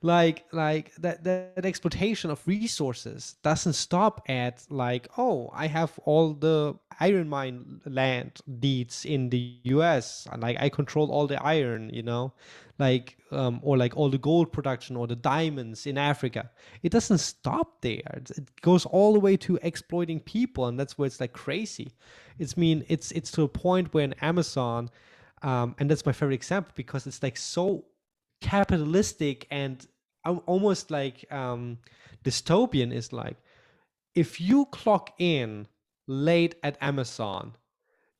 Like that exploitation of resources doesn't stop at like, oh, I have all the iron mine land deeds in the US, and like I control all the iron, like or like all the gold production or the diamonds in Africa. It doesn't stop there. It goes all the way to exploiting people, and that's where it's like crazy. It's to a point where in Amazon, and that's my favorite example because it's like so capitalistic and almost like dystopian. Is like, if you clock in late at Amazon,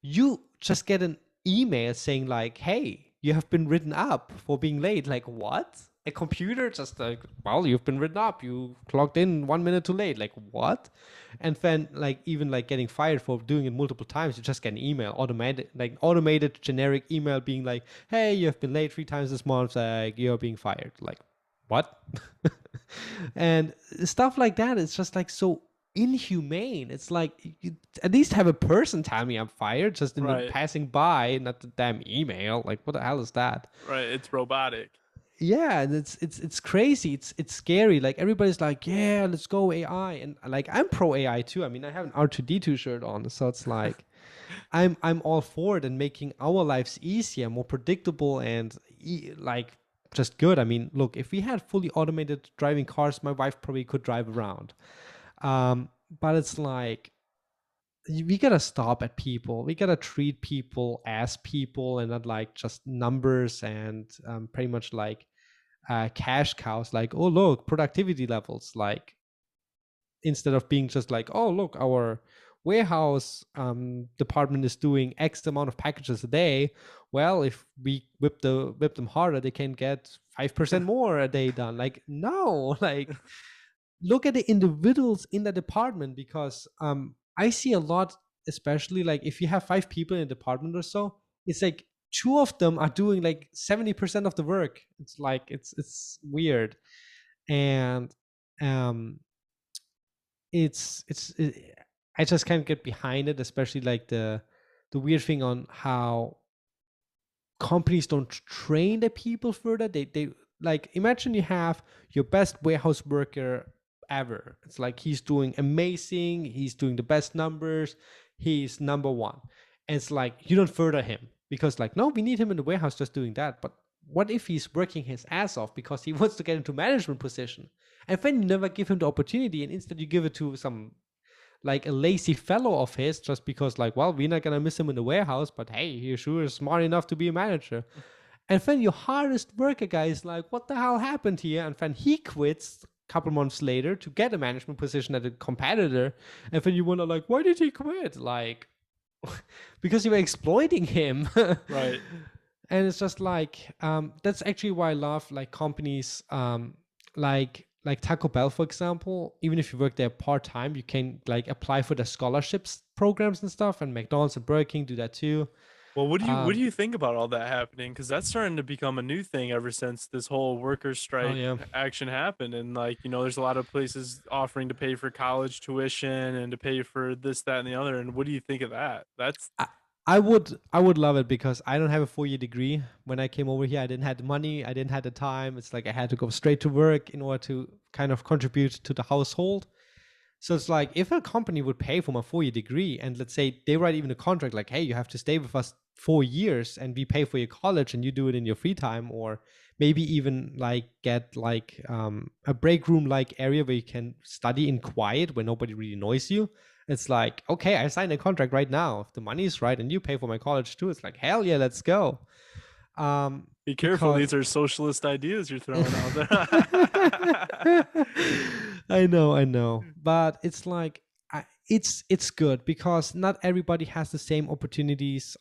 you just get an email saying like, hey, you have been written up for being late. Like, what? A computer just like, well, you've been written up, you clocked in 1 minute too late. Like, what? And then like even like getting fired for doing it multiple times, you just get an email, automated generic email being like, hey, you have been late 3 times this month, like you're being fired. Like, what? And stuff like that, it's just like so inhumane. It's like, you at least have a person tell me I'm fired just in the Right, passing by, not the damn email. Like, what the hell is that? right. It's robotic. Yeah, and it's crazy. It's scary. Like everybody's like, yeah, let's go AI, and like I'm pro AI too. I mean, I have an R2D2 shirt on, so it's like I'm all for it and making our lives easier, more predictable, and like just good. I mean, look, if we had fully automated driving cars, my wife probably could drive around. But it's like we gotta stop at people. We gotta treat people as people and not like just numbers and pretty much like cash cows. Like, oh look, productivity levels. Like instead of being just like, oh look, our warehouse department is doing X amount of packages a day. Well, if we whip them harder, they can get 5% more a day done. Like, no, like look at the individuals in the department, because I see a lot, especially like if you have 5 people in a department or so, it's like two of them are doing like 70% of the work. It's like it's weird. And um I just can't get behind it, especially like the weird thing on how companies don't train the people further. They like, imagine you have your best warehouse worker ever. It's like he's doing amazing, he's doing the best numbers, he's number one. And it's like you don't further him because like, no, we need him in the warehouse just doing that. But what if he's working his ass off because he wants to get into management position? And then you never give him the opportunity, and instead you give it to some like a lazy fellow of his just because like, well, we're not gonna miss him in the warehouse, but hey, he sure is smart enough to be a manager. And then your hardest worker guy is like, what the hell happened here? And then he quits a couple months later to get a management position at a competitor. And then you wonder like, why did he quit? Like, because you were exploiting him. Right. And it's just like, that's actually why I love like companies like Taco Bell, for example. Even if you work there part-time, you can like apply for the scholarships programs and stuff, and McDonald's and Burger King do that too. Well, what do um you think about all that happening? Because that's starting to become a new thing ever since this whole workers' oh strike yeah. action happened. And like, there's a lot of places offering to pay for college tuition and to pay for this, that, and the other. And what do you think of that? That's I, I would love it because I don't have a 4 year degree. When I came over here, I didn't have the money, I didn't have the time. It's like I had to go straight to work in order to kind of contribute to the household. So it's like, if a company would pay for my 4 year degree, and let's say they write even a contract like, hey, you have to stay with us 4 years and we pay for your college and you do it in your free time, or maybe even like get like a break room like area where you can study in quiet where nobody really annoys you. It's like, okay, I signed a contract right now. If the money is right and you pay for my college too, it's like, hell yeah, let's go. be careful. Because These are socialist ideas you're throwing out there. I know, but it's like It's good because not everybody has the same opportunities.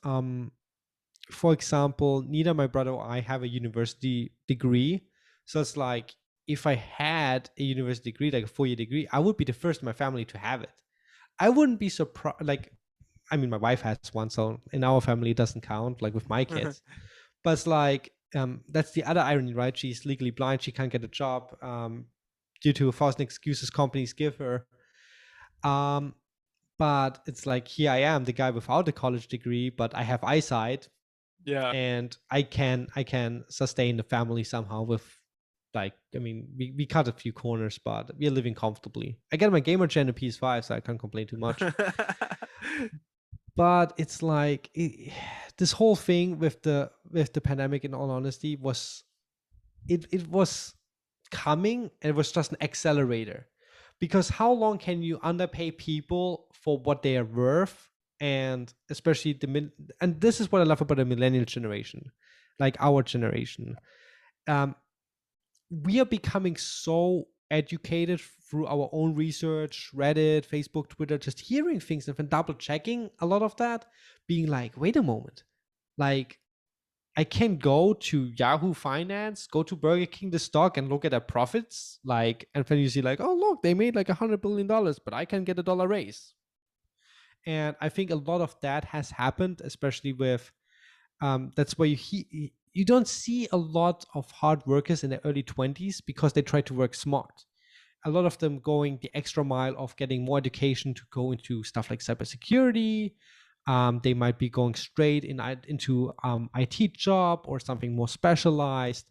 For example, neither my brother or I have a university degree. So it's like if I had a university degree, like a 4 year degree, I would be the first in my family to have it. I wouldn't be surprised. Like, I mean, my wife has one, so in our family it doesn't count, like with my kids. But it's like, that's the other irony, right? She's legally blind. She can't get a job due to false excuses companies give her. Um, but it's like here I am, the guy without a college degree, but I have eyesight, Yeah. and I can sustain the family somehow with, like, I mean, we cut a few corners, but we're living comfortably. I get my gamer chair and a PS5, so I can't complain too much. But it's like this whole thing with the pandemic, in all honesty, was it was coming, and it was just an accelerator. Because how long can you underpay people for what they are worth? And especially and this is what I love about the millennial generation, like our generation. um, we are becoming so educated through our own research, Reddit, Facebook, Twitter, just hearing things and then double checking a lot of that, being like, wait a moment, like, I can go to Yahoo Finance, go to Burger King, the stock, and look at their profits. Like, and then you see, like, oh, look, they made like $100 billion, but I can get a dollar raise. And I think a lot of that has happened, especially with that's why you don't see a lot of hard workers in their early 20s because they try to work smart. A lot of them going the extra mile of getting more education to go into stuff like cybersecurity. They might be going straight into IT job or something more specialized.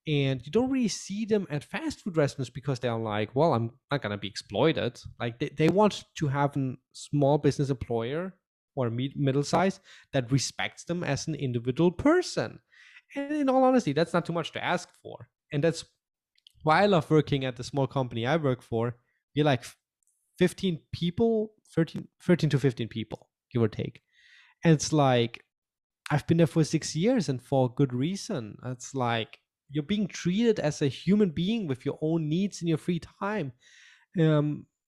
And you don't really see them at fast food restaurants because they're like, well, I'm not going to be exploited. Like they want to have a small business employer or a middle size that respects them as an individual person. And in all honesty, that's not too much to ask for. And that's why I love working at the small company I work for. You're like 15 people, 13 to 15 people, give or take. And it's like, I've been there for 6 years and for good reason. It's like you're being treated as a human being with your own needs in your free time.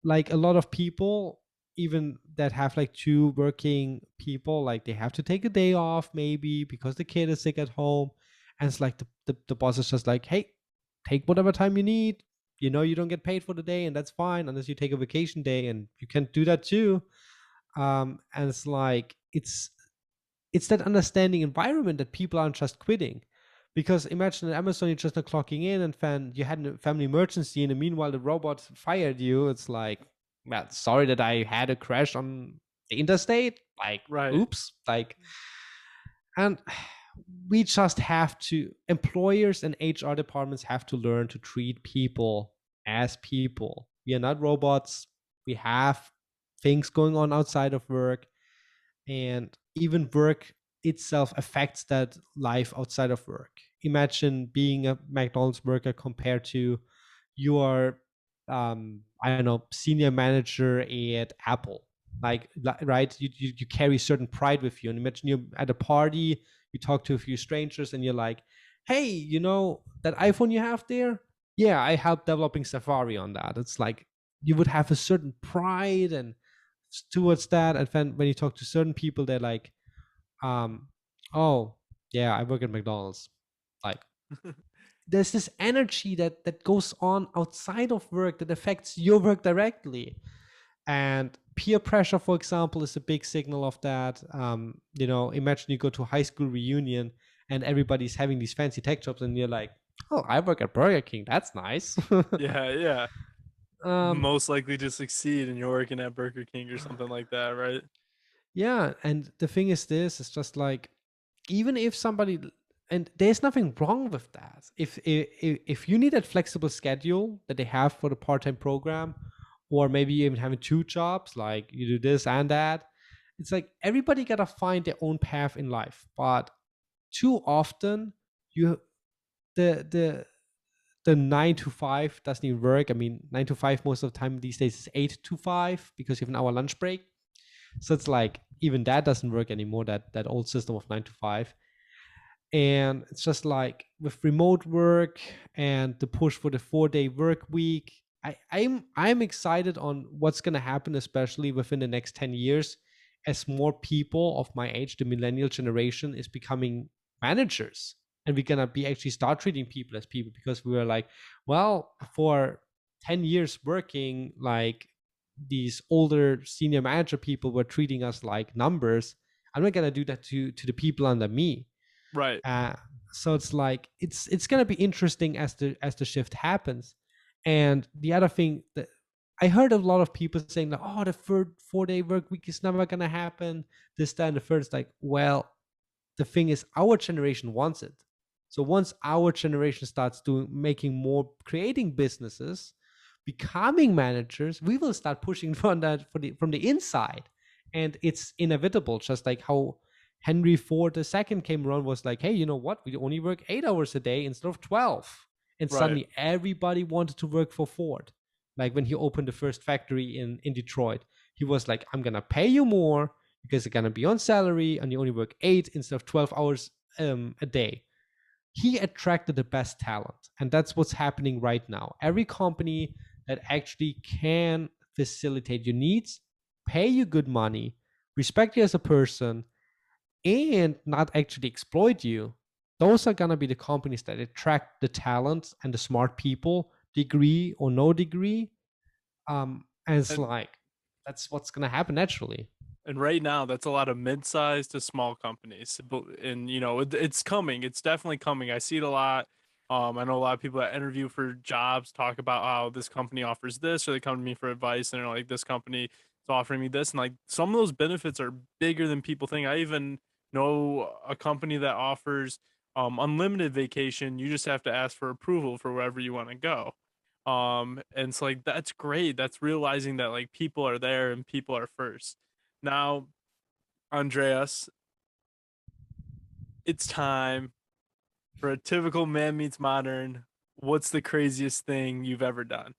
Like a lot of people, even that have like two working people, like they have to take a day off maybe because the kid is sick at home. And it's like the boss is just like, hey, take whatever time you need. You know, you don't get paid for the day, and that's fine unless you take a vacation day, and you can do that too. And it's like it's that understanding environment that people aren't just quitting. Because imagine at Amazon, you're just not clocking in, and then you had a family emergency, and meanwhile the robot fired you. It's like, well, sorry that I had a crash on the interstate. Like, Right. oops. Like, and we just have to, employers and HR departments have to learn to treat people as people. We are not robots. We have things going on outside of work, and even work itself affects that life outside of work. Imagine being a McDonald's worker compared to your I don't know, senior manager at Apple. Like, right, you carry certain pride with you. And imagine you're at a party, you talk to a few strangers, and you're like, hey, you know that iPhone you have there, yeah, I helped developing Safari on that. It's like you would have a certain pride and towards that. And then when you talk to certain people, they're like, um oh yeah, I work at McDonald's. Like, there's this energy that goes on outside of work that affects your work directly. And peer pressure, for example, is a big signal of that. You know, imagine you go to a high school reunion and everybody's having these fancy tech jobs, and you're like, oh, I work at Burger King, that's nice. Yeah, yeah. um Most likely to succeed and you're working at Burger King or something like that, right? yeah, and the thing is, this is just like, even if somebody, and there's nothing wrong with that, if you need that flexible schedule that they have for the part-time program, or maybe even having two jobs, like you do this and that, it's like everybody gotta find their own path in life. But too often, you the the 9 to 5 doesn't even work. I mean, 9 to 5 most of the time these days is 8 to 5 because you have an hour lunch break. So it's like even that doesn't work anymore. That old system of 9 to 5. And it's just like with remote work and the push for the 4 day work week. I'm excited on what's going to happen, especially within the next 10 years, as more people of my age, the millennial generation, is becoming managers. And we're going to be actually start treating people as people, because we were like, well, for 10 years working, like these older senior manager people were treating us like numbers. I'm not going to do that to the people under me. Right. uh, so it's like it's gonna be interesting as the shift happens. And the other thing that I heard a lot of people saying like, oh, the third 4-day work week is never gonna happen. This, that, and the third. It's like, well, the thing is, our generation wants it. So once our generation starts doing making more, creating businesses, becoming managers, we will start pushing from that from the inside. And it's inevitable, just like how Henry Ford II came around, was like, hey, you know what, we only work 8 hours a day instead of 12. And Right. suddenly everybody wanted to work for Ford. Like when he opened the first factory in Detroit, he was like, I'm gonna pay you more because you're gonna be on salary and you only work 8 instead of 12 hours a day. He attracted the best talent, and that's what's happening right now. Every company that actually can facilitate your needs, pay you good money, respect you as a person, and not actually exploit you, those are gonna be the companies that attract the talent and the smart people, degree or no degree. And it's And like, that's what's gonna happen naturally. And right now, that's a lot of mid-sized to small companies. And it's coming. It's definitely coming. I see it a lot. I know a lot of people that interview for jobs talk about how this company offers this, or they come to me for advice, and they're like, "This company is offering me this," and like some of those benefits are bigger than people think. I even know a company that offers unlimited vacation. You just have to ask for approval for wherever you want to go. And it's like that's great. That's realizing that like people are there and people are first. Now, Andreas, it's time for a typical Man Meets Modern. What's the craziest thing you've ever done?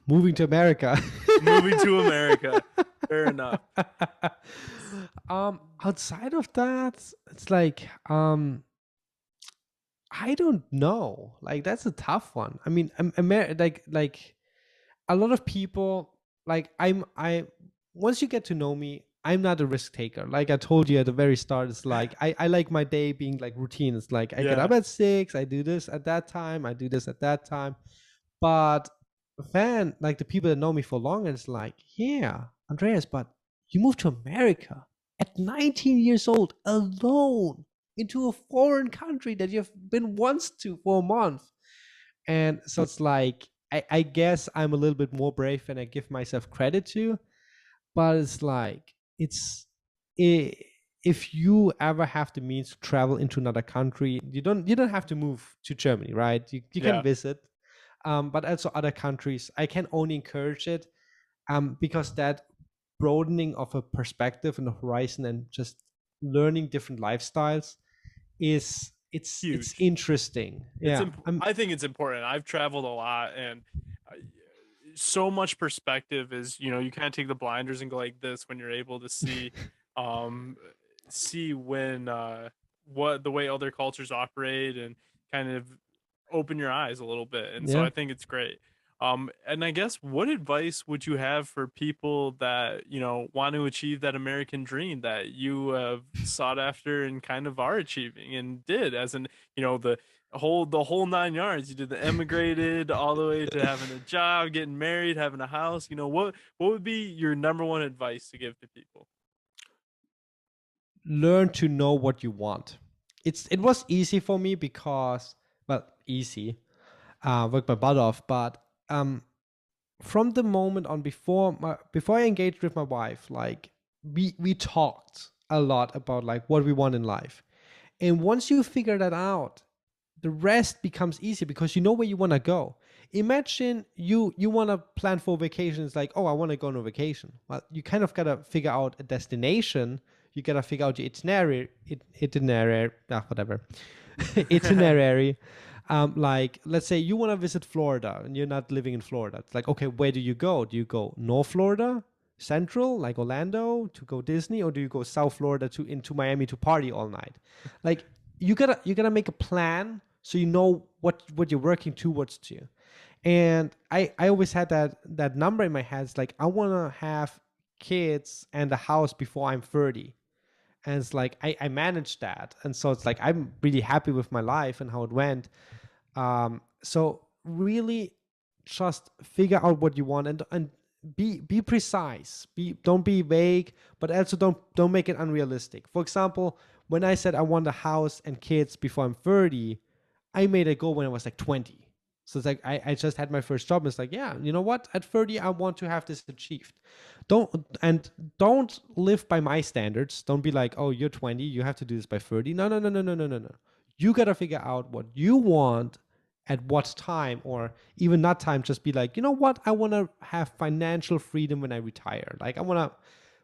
Moving to America. Moving to America. Fair enough. Outside of that, it's like, I don't know. Like that's a tough one. I mean, like a lot of people, like I once you get to know me, I'm not a risk taker. Like I told you at the very start, it's like I like my day being like routine. It's like I get Yeah. up at 6, I do this at that time, I do this at that time. But fan, like the people that know me for long, and it's like, yeah, Andreas, but you moved to America at 19 years old alone into a foreign country that you've been once to for a month. And so it's like, I guess I'm a little bit more brave than I give myself credit to. But it's like, I if you ever have the means to travel into another country, you don't have to move to Germany, right? You can Yeah. visit, but also other countries. I can only encourage it, because that broadening of a perspective and a horizon, and just learning different lifestyles, is it's Huge. interesting. Yeah, I think it's important. I've traveled a lot, and uh, so much perspective is, you kind of take the blinders and go like this when you're able to um see when what the way other cultures operate, and kind of open your eyes a little bit. And so yeah. I think it's great. And I guess, what advice would you have for people that, want to achieve that American dream that you have sought after and kind of are achieving and did, as in, the whole 9 yards? You did the immigrated all the way to having a job, getting married, having a house. What would be your number one advice to give to people? Learn to know what you want. It was easy for me because, well, easy, worked my butt off. But from the moment on, before I engaged with my wife, like we talked a lot about like what we want in life. And once you figure that out, the rest becomes easy because you know where you want to go. Imagine you want to plan for vacation. It's like, oh, I want to go on a vacation. Well, you kind of got to figure out a destination. You got to figure out your whatever, itinerary. Like, let's say you want to visit Florida and you're not living in Florida. It's like, okay, where do you go? Do you go North Florida, Central, like Orlando, to go Disney, or do you go South Florida to into Miami to party all night? Like, you gotta make a plan so you know what you're working towards to. And I always had that number in my head. It's like I want to have kids and a house before I'm 30. And it's like I managed that, and so it's like I'm really happy with my life and how it went. So really just figure out what you want, and be precise. Don't be vague, but also don't make it unrealistic. For example, when I said I want a house and kids before I'm 30, I made a goal when I was like 20. So it's like I just had my first job. And it's like, yeah, you know what? At 30, I want to have this achieved. Don't and don't live by my standards. Don't be like, oh, you're 20, you have to do this by 30. No, no, no, no, no, no, no, no. You gotta figure out what you want at what time, or even not time. Just be like, you know what? I want to have financial freedom when I retire. Like I want to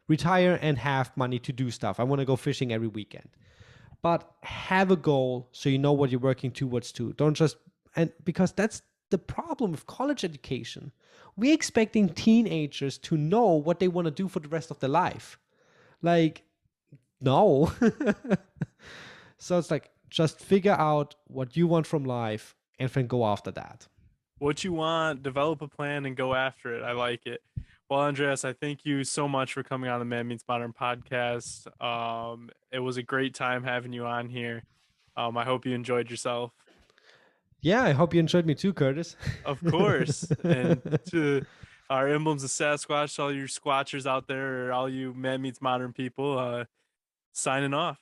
retire and have money to do stuff. I want to go fishing every weekend, but have a goal so you know what you're working towards too. Don't just, and because that's the problem with college education. We're expecting teenagers to know what they want to do for the rest of their life. Like, no. So it's like just figure out what you want from life and then go after that. What you want, develop a plan, and go after it. I like it. Well, Andreas, I thank you so much for coming on the Man Meets Modern podcast. It was a great time having you on here. I hope you enjoyed yourself. Yeah, I hope you enjoyed me too, Curtis. Of course. And to our emblems of Sasquatch, all you squatchers out there, or all you Man Meets Modern people, signing off.